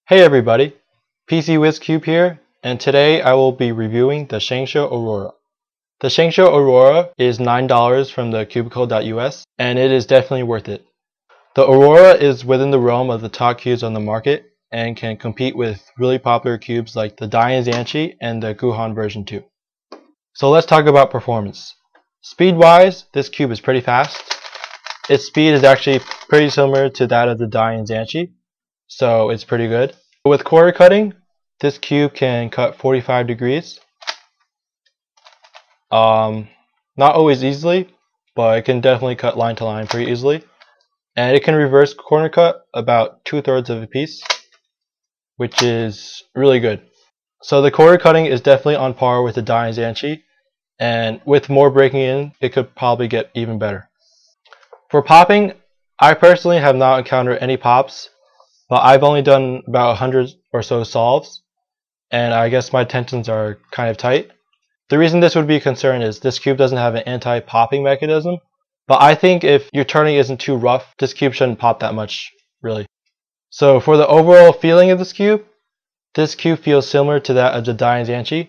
Hey everybody, PC WizCube here, and today I will be reviewing the ShengShou Aurora. The ShengShou Aurora is $9 from the cubicle.us, and it is definitely worth it. The Aurora is within the realm of the top cubes on the market and can compete with really popular cubes like the DaYan ZhanChi and the Guhan version 2. So let's talk about performance. Speed-wise, this cube is pretty fast. Its speed is actually pretty similar to that of the DaYan ZhanChi, so it's pretty good. With quarter cutting, this cube can cut 45 degrees. Not always easily, but it can definitely cut line to line pretty easily. And it can reverse corner cut about 2/3 of a piece, which is really good. So the quarter cutting is definitely on par with the DaYan ZhanChi, and with more breaking in, it could probably get even better. For popping, I personally have not encountered any pops, but I've only done about 100 or so solves, and I guess my tensions are kind of tight. The reason this would be a concern is this cube doesn't have an anti-popping mechanism, but I think if your turning isn't too rough, this cube shouldn't pop that much, really. So for the overall feeling of this cube feels similar to that of the DaYan ZhanChi.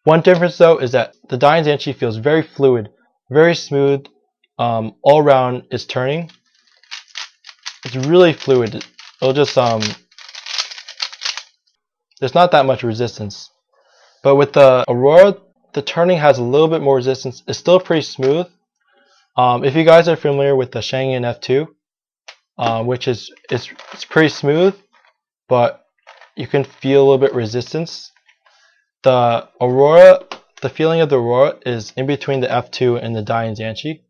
One difference though is that the DaYan ZhanChi feels very fluid, very smooth, all around its turning. It's really fluid. It'll just there's not that much resistance. But with the Aurora, the turning has a little bit more resistance. It's still pretty smooth. If you guys are familiar with the Sheng F2, which is it's pretty smooth, but you can feel a little bit resistance. The Aurora, the feeling of the Aurora is in between the F2 and the DaYan ZhanChi.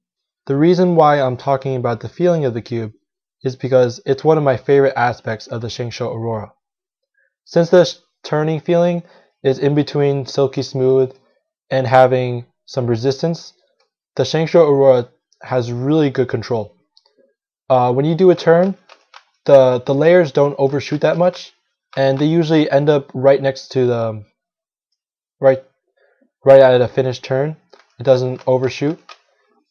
The reason why I'm talking about the feeling of the cube is because it's one of my favorite aspects of the ShengShou Aurora. Since the turning feeling is in between silky smooth and having some resistance, the ShengShou Aurora has really good control. When you do a turn, the layers don't overshoot that much, and they usually end up right next to the right at a finished turn. It doesn't overshoot,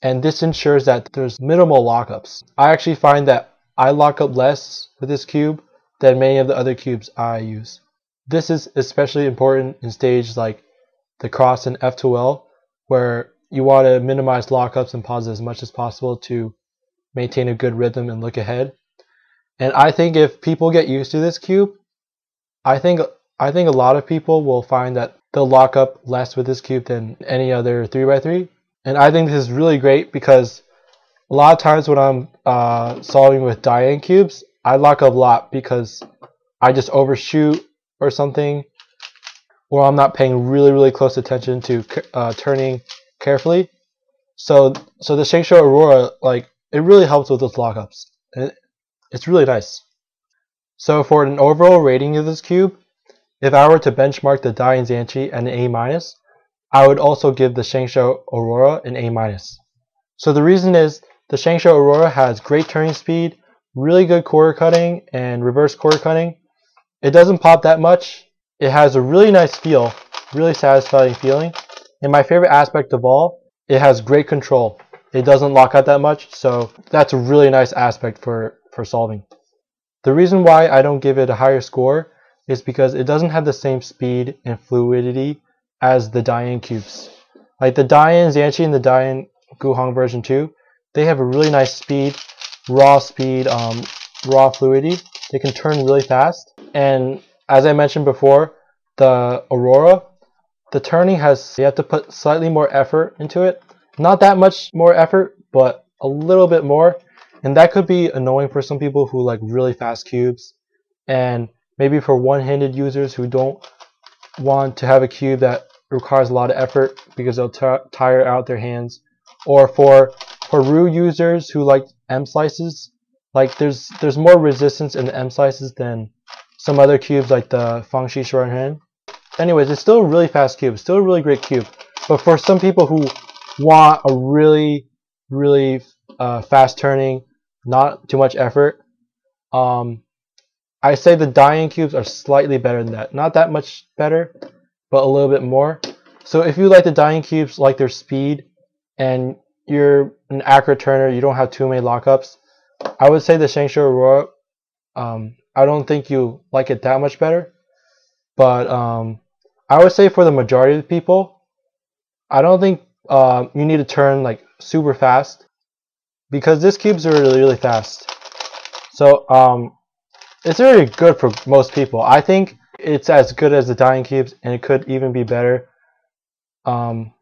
and this ensures that there's minimal lockups. I actually find that I lock up less with this cube than many of the other cubes I use. This is especially important in stages like the cross and F2L, where you want to minimize lockups and pauses as much as possible to maintain a good rhythm and look ahead. And I think if people get used to this cube, I think a lot of people will find that they'll lock up less with this cube than any other 3x3. And I think this is really great because a lot of times when I'm solving with DaYan cubes, I lock up a lot because I just overshoot or something, or I'm not paying really close attention to turning carefully. So the ShengShou Aurora, like, it really helps with those lockups. It's really nice. So for an overall rating of this cube, if I were to benchmark the DaYan ZhanChi at an A-, I would also give the ShengShou Aurora an A-. So the reason is the ShengShou Aurora has great turning speed, really good quarter cutting and reverse quarter cutting. It doesn't pop that much. It has a really nice feel, really satisfying feeling. And my favorite aspect of all, it has great control. It doesn't lock out that much, so that's a really nice aspect for solving. The reason why I don't give it a higher score is because it doesn't have the same speed and fluidity as the DaYan cubes. Like the DaYan ZhanChi and the DaYan Guhan version 2, they have a really nice speed, raw fluidity. They can turn really fast. And as I mentioned before, the Aurora, the turning you have to put slightly more effort into it. Not that much more effort, but a little bit more. And that could be annoying for some people who like really fast cubes. And maybe for one-handed users who don't want to have a cube that requires a lot of effort because they'll tire out their hands. Or for Ru users who like M slices, like there's more resistance in the M slices than some other cubes like the Fangxi Shuanren. Anyways, it's still a really fast cube, still a really great cube. But for some people who want a really fast turning, not too much effort, I say the DaYan cubes are slightly better than that. Not that much better, but a little bit more. So if you like the DaYan cubes, like their speed, and you're an accurate turner, you don't have too many lockups, I would say the ShengShou Aurora I don't think you like it that much better. But I would say for the majority of the people, I don't think you need to turn like super fast, because these cubes are really, really fast. So it's really good for most people. I think it's as good as the DaYan cubes, and it could even be better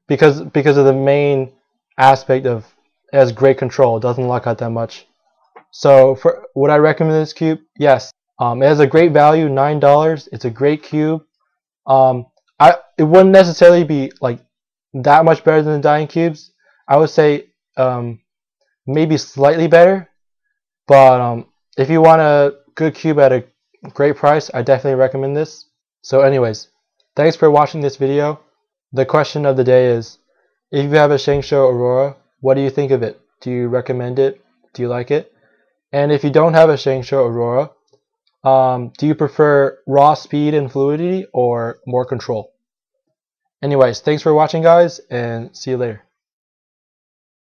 because of the main aspect of it has great control. It doesn't lock out that much. So would I recommend this cube? Yes. It has a great value, $9. It's a great cube. It wouldn't necessarily be like that much better than the DaYan cubes. I would say maybe slightly better, but if you want a good cube at a great price, I definitely recommend this. So anyways, thanks for watching this video. The question of the day is, if you have a ShengShou Aurora, what do you think of it? Do you recommend it? Do you like it? And if you don't have a ShengShou Aurora, do you prefer raw speed and fluidity or more control? Anyways, thanks for watching, guys, and see you later.